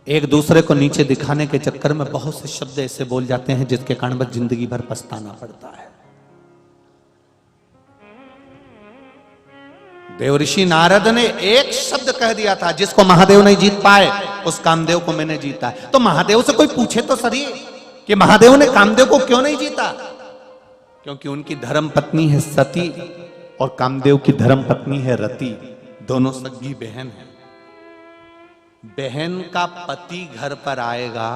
एक दूसरे को नीचे दिखाने के चक्कर में बहुत से शब्द ऐसे बोल जाते हैं जिसके कारण बस जिंदगी भर पछताना पड़ता है। देवऋषि नारद ने एक शब्द कह दिया था, जिसको महादेव नहीं जीत पाए उस कामदेव को मैंने जीता है। तो महादेव से कोई पूछे तो सही कि महादेव ने कामदेव को क्यों नहीं जीता? क्योंकि उनकी धर्म पत्नी है सती और कामदेव की धर्म पत्नी है रति, दोनों सगी बहन है। बहन का पति घर पर आएगा,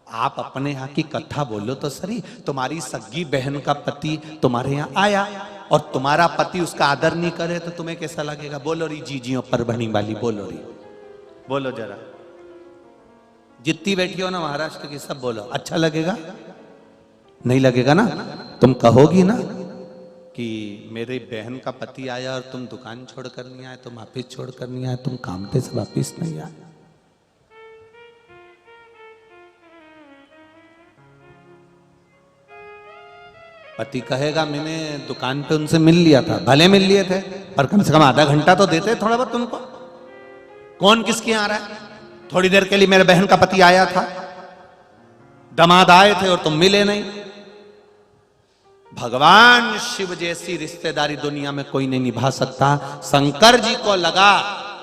आप अपने यहाँ की कथा बोलो तो सही। तुम्हारी सगी बहन का पति तुम्हारे यहाँ आया और तुम्हारा पति उसका आदर नहीं करे तो तुम्हें कैसा लगेगा? बोलो री जीजियों पर बनी वाली, बोलो री, बोलो जरा। जितनी बैठी हो ना महाराष्ट्र की सब बोलो, अच्छा लगेगा? नहीं लगेगा ना? तुम कहोगी ना कि मेरे बहन का पति आया और तुम दुकान छोड़कर नहीं आए, तुम ऑफिस छोड़कर नहीं आए, तुम काम पे से वापिस नहीं आए। पति कहेगा मैंने दुकान पे उनसे मिल लिया था, भले मिल लिए थे पर कम से कम आधा घंटा तो देते थोड़ा बहुत तुमको। कौन किसके यहाँ आ रहा है? थोड़ी देर के लिए मेरे बहन का पति आया था, दामाद आए थे और तुम मिले नहीं। भगवान शिव जैसी रिश्तेदारी दुनिया में कोई नहीं निभा सकता। शंकर जी को लगा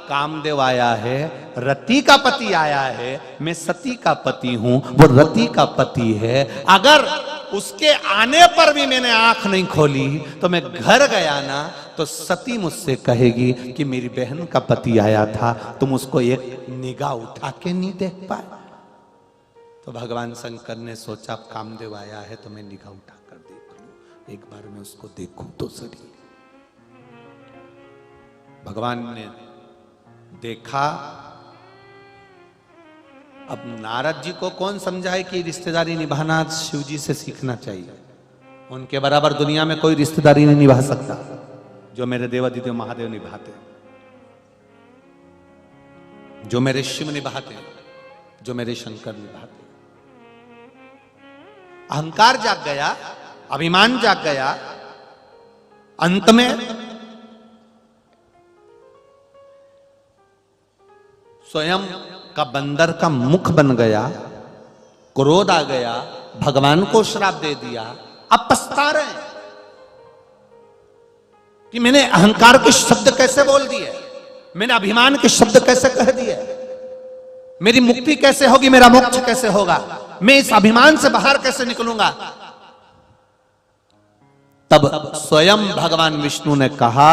कामदेव आया है, रति का पति आया है, मैं सती का पति हूं, वो रति का पति है। अगर उसके आने पर भी मैंने आंख नहीं खोली तो मैं घर गया ना तो सती मुझसे कहेगी कि मेरी बहन का पति आया था, तुम उसको एक निगाह उठा के नहीं देख पाए। तो भगवान शंकर ने सोचा कामदेव आया है तो मैं निगाह उठा कर देख लूं, एक बार मैं उसको देखूं तो सही। भगवान ने देखा। अब नारद जी को कौन समझाए कि रिश्तेदारी निभाना शिव जी से सीखना चाहिए। उनके बराबर दुनिया में कोई रिश्तेदारी नहीं निभा सकता जो मेरे देवादिदेव महादेव निभाते, जो मेरे शिव निभाते, जो मेरे शंकर निभाते। अहंकार जाग गया, अभिमान जाग गया। अंत में स्वयं का बंदर का मुख बन गया, क्रोध आ गया, भगवान को श्राप दे दिया। अब पछता रहे कि मैंने अहंकार के शब्द कैसे बोल दिए, मैंने अभिमान के शब्द कैसे कह दिए, मेरी मुक्ति कैसे होगी, मेरा मोक्ष कैसे होगा, मैं इस अभिमान से बाहर कैसे निकलूंगा। तब स्वयं भगवान विष्णु ने कहा,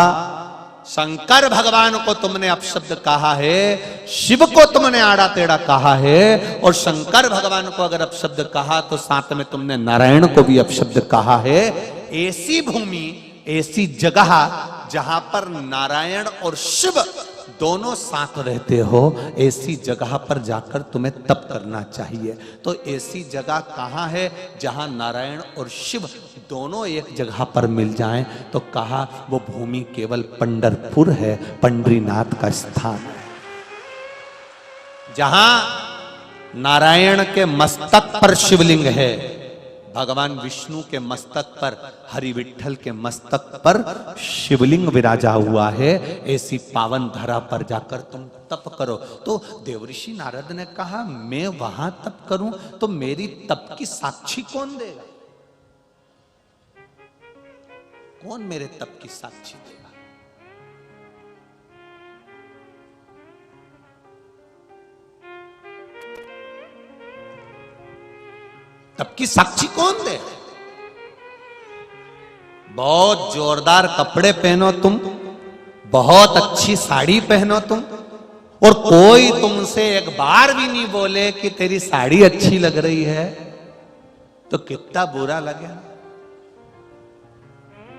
शंकर भगवान को तुमने अपशब्द कहा है, शिव को तुमने आड़ा टेढ़ा कहा है, और शंकर भगवान को अगर अपशब्द कहा तो साथ में तुमने नारायण को भी अपशब्द कहा है। ऐसी भूमि, ऐसी जगह जहां पर नारायण और शिव दोनों साथ रहते हो, ऐसी जगह पर जाकर तुम्हें तप करना चाहिए। तो ऐसी जगह कहां है जहां नारायण और शिव दोनों एक जगह पर मिल जाएं? तो कहा वो भूमि केवल पंढरपुर है, पंढरीनाथ का स्थान है, जहां नारायण के मस्तक पर शिवलिंग है, भगवान विष्णु के मस्तक पर, हरि विठ्ठल के मस्तक पर शिवलिंग विराजा हुआ है। ऐसी पावन धरा पर जाकर तुम तप करो। तो देवऋषि नारद ने कहा मैं वहां तप करूं तो मेरी तप की साक्षी कौन देगा? कौन मेरे तप की साक्षी देगा? तब की साक्षी कौन दे? बहुत जोरदार कपड़े पहनो तुम, बहुत अच्छी साड़ी पहनो तुम, और कोई तुमसे एक बार भी नहीं बोले कि तेरी साड़ी अच्छी लग रही है, तो कितना बुरा लगे।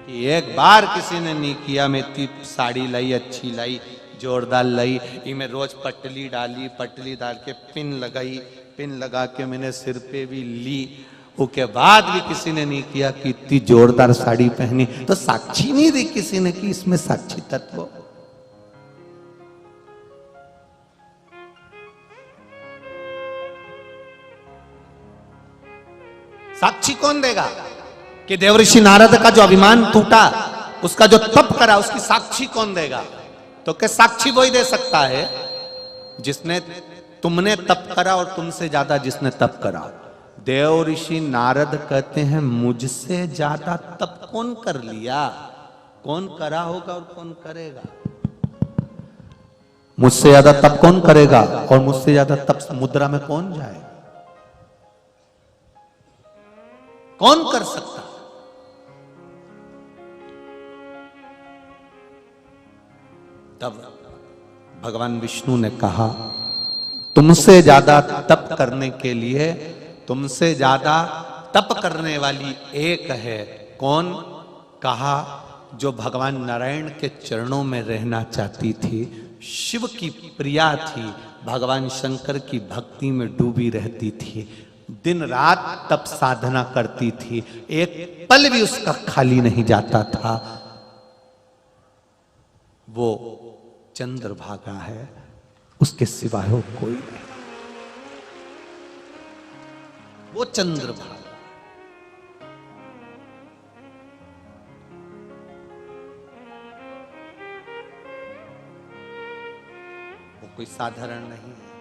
कि एक बार किसी ने नहीं किया मैं इतनी साड़ी लाई, अच्छी लाई, जोरदार लाई, मैं रोज पटली डाली, पटली डाल के पिन लगाई, पिन लगा के मैंने सिर पे भी ली, उसके बाद भी किसी ने नहीं किया कि इतनी जोरदार साड़ी पहनी। तो साक्षी नहीं दी किसी ने कि इसमें साक्षी तत्व। साक्षी कौन देगा? कि देवऋषि नारद का जो अभिमान टूटा, उसका जो तप करा, उसकी साक्षी कौन देगा? तो क्या साक्षी वही दे सकता है जिसने तुमने तप करा और तुमसे ज्यादा जिसने तप करा। देव ऋषि नारद कहते हैं मुझसे ज्यादा तप कौन कर लिया, कौन करा होगा और कौन करेगा? मुझसे ज्यादा तप कौन करेगा और मुझसे ज्यादा तप मुद्रा में कौन जाए? कौन कर सकता? तब भगवान विष्णु ने कहा तुमसे ज्यादा तप करने के लिए, तुमसे ज्यादा तप करने वाली एक है। कौन? कहा जो भगवान नारायण के चरणों में रहना चाहती थी, शिव की प्रिया थी, भगवान शंकर की भक्ति में डूबी रहती थी, दिन रात तप साधना करती थी, एक पल भी उसका खाली नहीं जाता था। वो चंद्रभागा है, उसके सिवाय हो कोई नहीं। वो चंद्रभागा, वो कोई साधारण नहीं है।